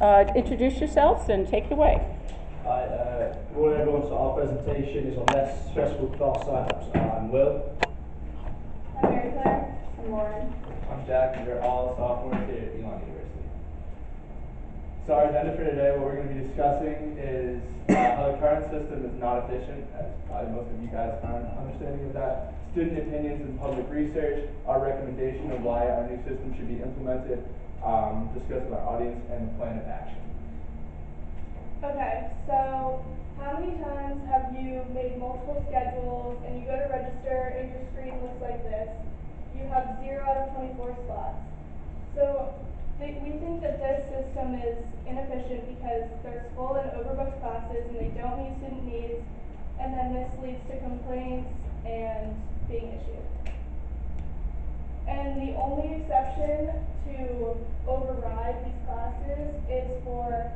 Introduce yourselves and take it away. Hi, good morning everyone. So our presentation is on less stressful class sign-ups. I'm Will. I'm Maryclare. I'm Lauren. I'm Jack, and we're all sophomores here at Elon University. So our agenda for today, what we're going to be discussing is how the current system is not efficient, as probably most of you guys aren't understanding of that, student opinions and public research, our recommendation of why our new system should be implemented, discuss with our audience, and plan of action. Okay, so how many times have you made multiple schedules and you go to register and your screen looks like this? You have 0 out of 24 slots. So we think that this system is inefficient because there's full and overbooked classes and they don't meet student needs, and then this leads to complaints and being issued. And the only exception to override these classes is for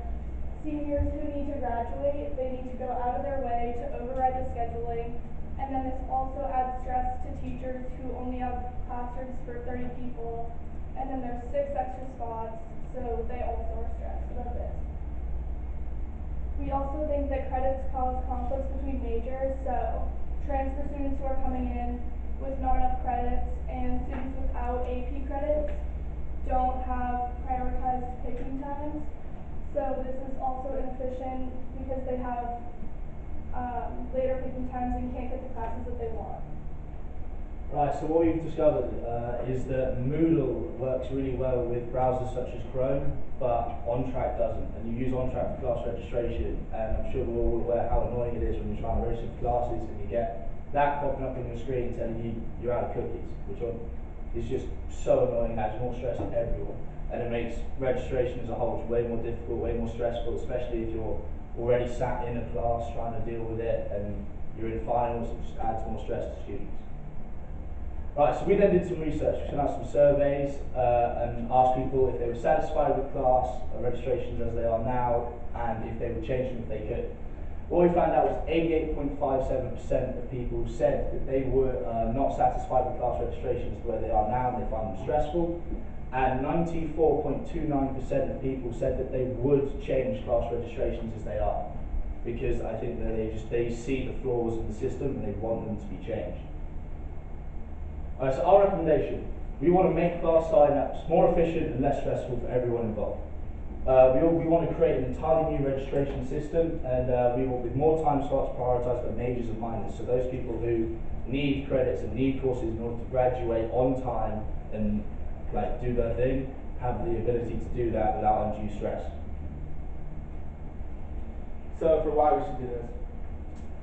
seniors who need to graduate. They need to go out of their way to override the scheduling. And then this also adds stress to teachers who only have classrooms for 30 people. And then there's 6 extra spots, so they also are stressed about this. We also think that credits cause conflicts between majors, so transfer students who are coming in with not enough credits and students without AP credits don't have prioritized picking times. So this is also inefficient because they have later picking times and can't get the classes that they want. Right, so what we've discovered is that Moodle works really well with browsers such as Chrome, but OnTrack doesn't. And you use OnTrack for class registration, and I'm sure we're all aware how annoying it is when you're trying to register for classes and you get that popping up on your screen telling you you're out of cookies, which is just so annoying, adds more stress to everyone. And it makes registration as a whole way more difficult, way more stressful, especially if you're already sat in a class trying to deal with it and you're in finals. It just adds more stress to students. Right, so we then did some research. We sent out some surveys and asked people if they were satisfied with class registrations as they are now, and if they would change them if they could. What we found out was 88.57% of people said that they were not satisfied with class registrations where they are now and they find them stressful, and 94.29% of people said that they would change class registrations as they are, because I think that they see the flaws in the system and they want them to be changed. So our recommendation, we want to make class sign-ups more efficient and less stressful for everyone involved. We want to create an entirely new registration system, and we want with more time slots prioritised for majors and minors, so those people who need credits and need courses in order to graduate on time and do their thing, have the ability to do that without undue stress. So for why we should do this.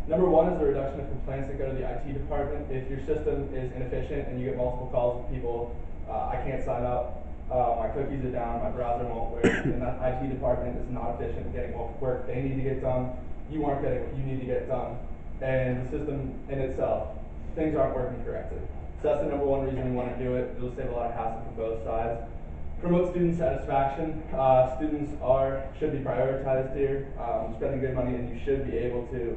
Number one is the reduction of complaints that go to the IT department. If your system is inefficient and you get multiple calls from people, I can't sign up, my cookies are down, my browser won't work, and that IT department is not efficient in getting what work they need to get done, you aren't getting what you need to get done, and the system in itself, things aren't working correctly. So that's the number one reason we want to do it. It'll save a lot of hassle from both sides. Promote student satisfaction. Students should be prioritized here. Spending good money, and you should be able to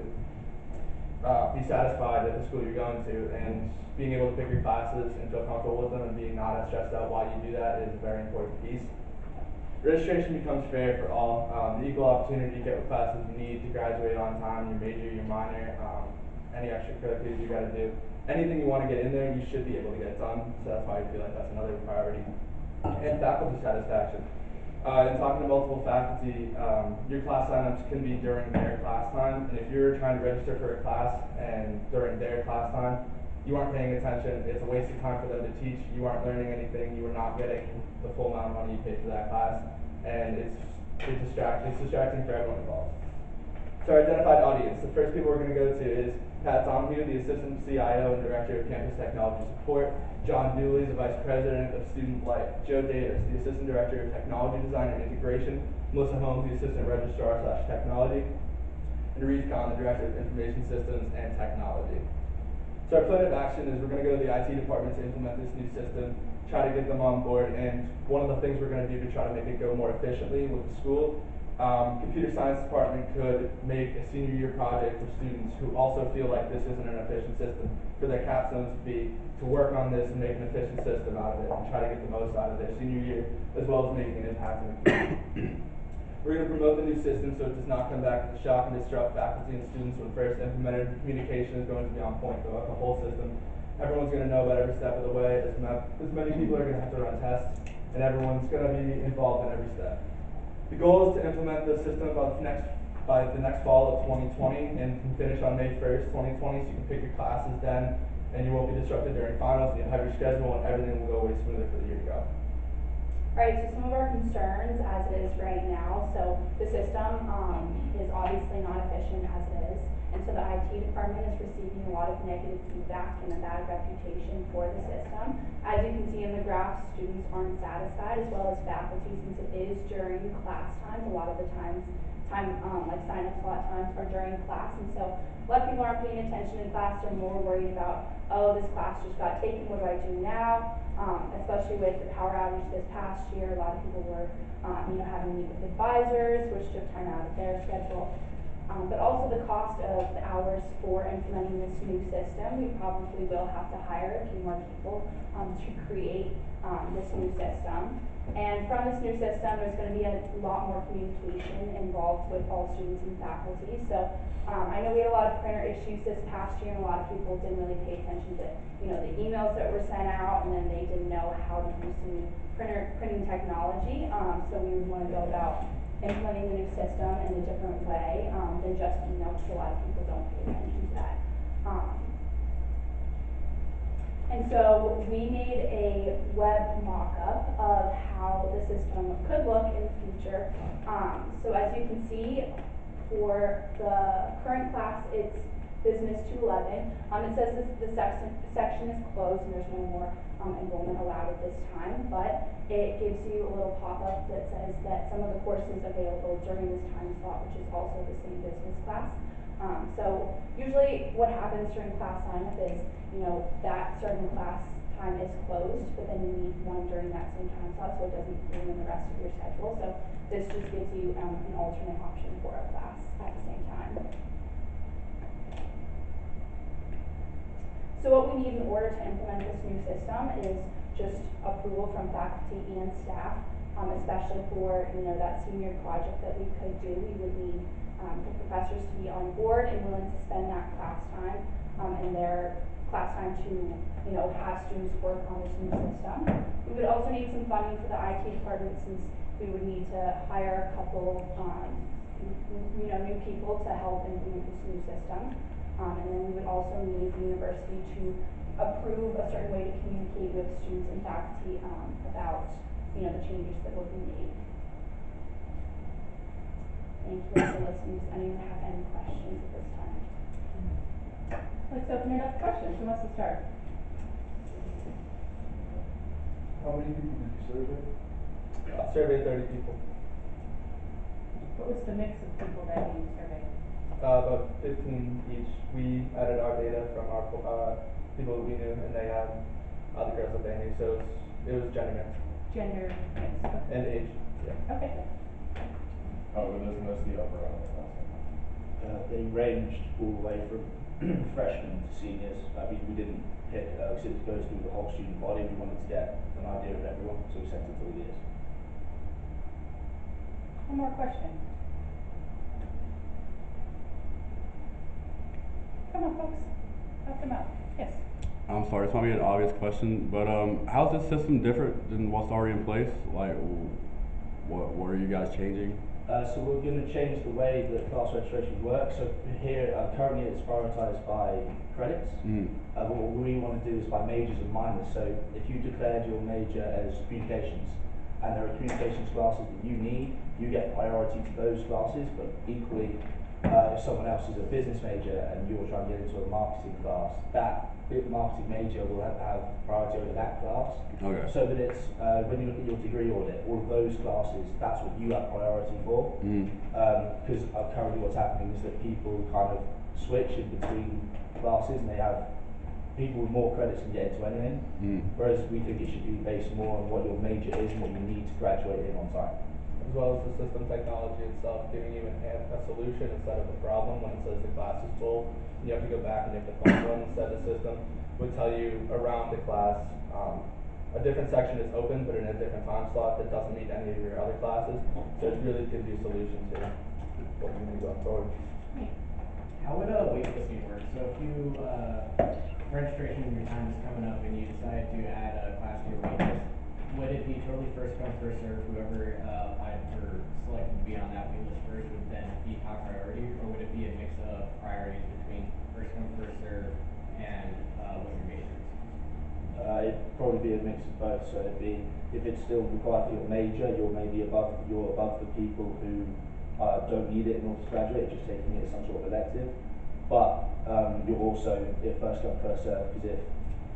be satisfied at the school you're going to, and being able to pick your classes and feel comfortable with them and being not as stressed out while you do that is a very important piece. Registration becomes fair for all. The equal opportunity to get what classes you need to graduate on time, your major, your minor, any extracurriculars you got to do. Anything you want to get in there, you should be able to get done, so that's why I feel like that's another priority. And faculty satisfaction. In talking to multiple faculty, your class signups can be during their class time, and if you're trying to register for a class and during their class time, you aren't paying attention, it's a waste of time for them to teach, you aren't learning anything, you are not getting the full amount of money you paid for that class, and it's distracting for everyone involved. So our identified audience, the first people we're going to go to is Pat Donahue, the Assistant CIO and Director of Campus Technology Support, John Dooley, the Vice President of Student Life, Joe Davis, the Assistant Director of Technology Design and Integration, Melissa Holmes, the Assistant Registrar/Technology, and Reeve Kahn, the Director of Information Systems and Technology. So our plan of action is we're going to go to the IT department to implement this new system, try to get them on board, and one of the things we're going to do to try to make it go more efficiently with the school, computer science department could make a senior year project for students who also feel like this isn't an efficient system, for their capstones to be to work on this and make an efficient system out of it and try to get the most out of their senior year, as well as making an impact in the community. We're going to promote the new system so it does not come back to shock and disrupt faculty and students when first implemented. Communication is going to be on point throughout the whole system. Everyone's going to know about every step of the way, as many people are going to have to run tests, and everyone's going to be involved in every step. The goal is to implement the system by the next fall of 2020 and can finish on May 1st, 2020, so you can pick your classes then, and you won't be disrupted during finals, and you'll have your schedule and everything will go way smoother for the year to go. Right, so some of our concerns as it is right now, so the system is obviously not efficient as it is, and so the IT department is receiving a lot of negative feedback and a bad reputation for the system. As you can see in the graph, students aren't satisfied, as well as faculty, since it is during class times. A lot of the times, like sign-up slot times are during class, and so a lot of people aren't paying attention in class. They're more worried about, oh, this class just got taken, what do I do now? Especially with the power outage this past year, a lot of people were, having to meet with advisors, which took time out of their schedule. But also the cost of the hours for implementing this new system. We probably will have to hire a few more people to create this new system. And from this new system, there's going to be a lot more communication involved with all students and faculty. So I know we had a lot of printer issues this past year, and a lot of people didn't really pay attention to, the emails that were sent out, and then they didn't know how to use the new printing technology. So we would want to go about implementing the new system in a different way than just email, because a lot of people don't pay attention to that. And so we made a web mock-up of how the system could look in the future. So as you can see, for the current class, it's Business 211. It says the section is closed and there's no more enrollment allowed at this time, but it gives you a little pop-up that says that some of the courses available during this time slot, which is also the same business class. So usually what happens during class sign-up is, that certain class time is closed, but then you need one during that same time slot, so it doesn't ruin the rest of your schedule. So this just gives you an alternate option for a class at the same time. So what we need in order to implement this new system is just approval from faculty and staff, especially for, that senior project that we could do. We would need the professors to be on board and willing to spend that class time and their class time to, have students work on this new system. We would also need some funding for the IT department, since we would need to hire a couple, new people to help implement this new system. And then we would also need the university to approve a certain way to communicate with students and faculty about, the changes that will be made. Thank you for listening. Does anyone have any questions at this time? Let's open it up to questions. Who wants to start? How many people did you survey? Surveyed 30 people. What was the mix of people that you surveyed? About 15 each. We added our data from our people that we knew, and they had the girls that they knew, so it was gender mix. Gender mix. Okay. And age. Yeah. Okay. Oh, it was mostly upper on the last They ranged all the way from freshmen to seniors. I mean, we didn't pick, since it goes through the whole student body, we wanted to get an idea of everyone, so we sent it to all years. One more question. Come on, folks. Help them out. Yes. I'm sorry, this might be an obvious question, but how's this system different than what's already in place? Like, what are you guys changing? So we're going to change the way that class registration works. So here, currently it's prioritized by credits. But what we want to do is by majors and minors. So if you declared your major as communications, and there are communications classes that you need, you get priority to those classes, but equally, if someone else is a business major and you're trying to get into a marketing class, that marketing major will have priority over that class. Okay. So that it's, when you look at your degree audit, all of those classes, that's what you have priority for. Because currently what's happening is that people kind of switch in between classes, and they have people with more credits can get into anything. Whereas we think it should be based more on what your major is and what you need to graduate in on time. As well as the system technology itself, giving you a solution instead of a problem when it says the class is full. You have to go back and you have to find one. Instead, the system would tell you around the class a different section is open, but in a different time slot that doesn't meet any of your other classes. So it really gives you a solution to what we need going forward. How would waitlisting work? So if you, registration your time is coming up and you decide to add a class to your waitlist, would it be totally first come, first served? Whoever applied for selected to be on that waitlist first would then be top priority, or would it be a mix of priorities between first come, first served and what your major is? It'd probably be a mix of both. So it'd be, if it's still required for your major, you're above the people who don't need it in order to graduate, just taking it as some sort of elective. But you're also at first come, first served, because if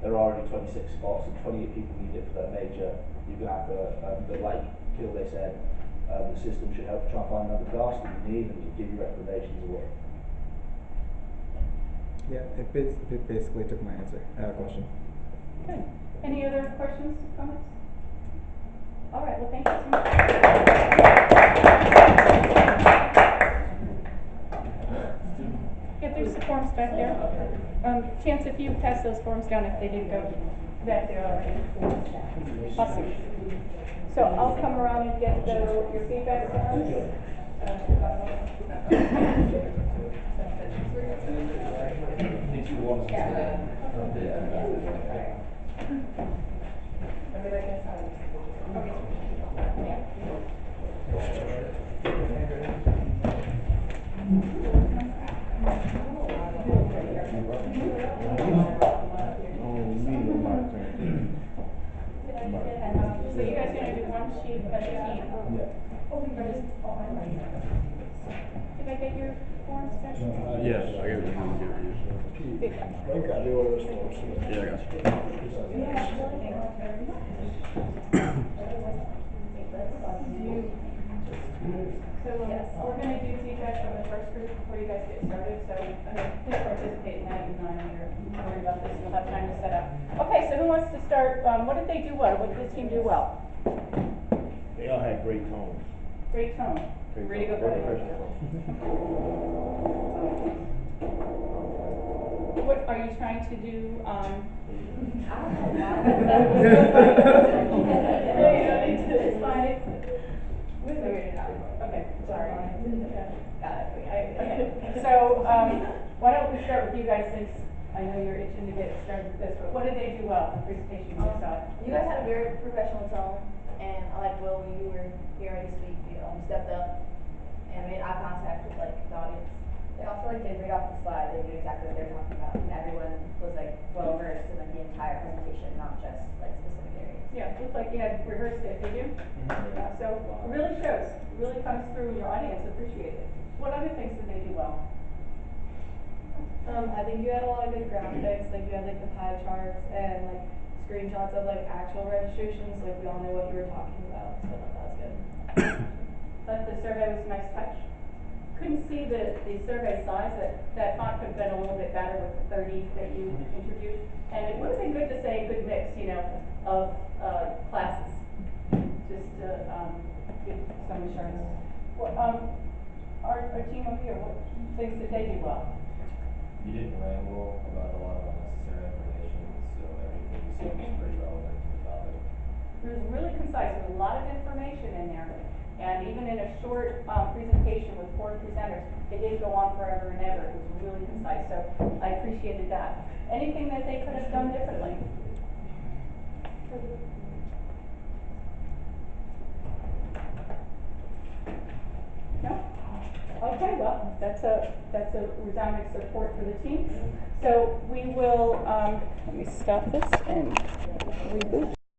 there are only 26 spots and 28 people need it for their major, you're going to have to, but like Kilday said, the system should help try and find another class that you need and give you recommendations of what. Yeah, it basically took my answer, question. Good. Any other questions, comments? All right, well, thank you so much. Yeah, there's the forms back there. Chance, if you pass those forms down, if they didn't go back there already. Awesome. So I'll come around and get your feedback forms. So you guys gonna do one sheet at a time? Did I get your forms back? Yes, I gave it to him. I think I do one of those forms. Yeah, I got you. So we're gonna do feedback from the first group before you guys get started, so please participate in that, you're not here, don't worry about this, we'll have time to set up. Okay, so who wants to start, what did they do well, what did this team do well? They all had great tones. Great tone, ready to go. What are you trying to do, It's fine. Okay, sorry. Got it. Okay. So, why don't we start with you guys, since I know you're itching to get started with this, but what did they do well, the presentation you saw? You guys had a very professional tone, and I like Will, when you were getting ready to speak, you stepped up and made eye contact with like the audience. They also did read off the slide, they knew exactly what they were talking about, and everyone was well versed in the entire presentation, not just specific areas. Yeah, it looked like you had rehearsed it, did you? Yeah, so it really shows, it really comes through, your audience appreciates it. What other things did they do well? I think you had a lot of good graphics, you had the pie charts and screenshots of actual registrations, we all know what you were talking about, so that was good. Thought the survey was a nice touch. Couldn't see the survey size, that font could have been a little bit better with the 30 that you interviewed. And it would have been good to say a good mix, of classes, just to give some assurance. What, our team over here, what things did they do well? You didn't ramble about a lot of unnecessary information, so everything you said was pretty relevant to the topic. It was really concise, there was a lot of information in there. And even in a short presentation with 4 presenters, it didn't go on forever and ever. It was really concise, so I appreciated that. Anything that they could have done differently? No? Okay, well, that's a resounding support for the team. So we will, let me stop this and reboot.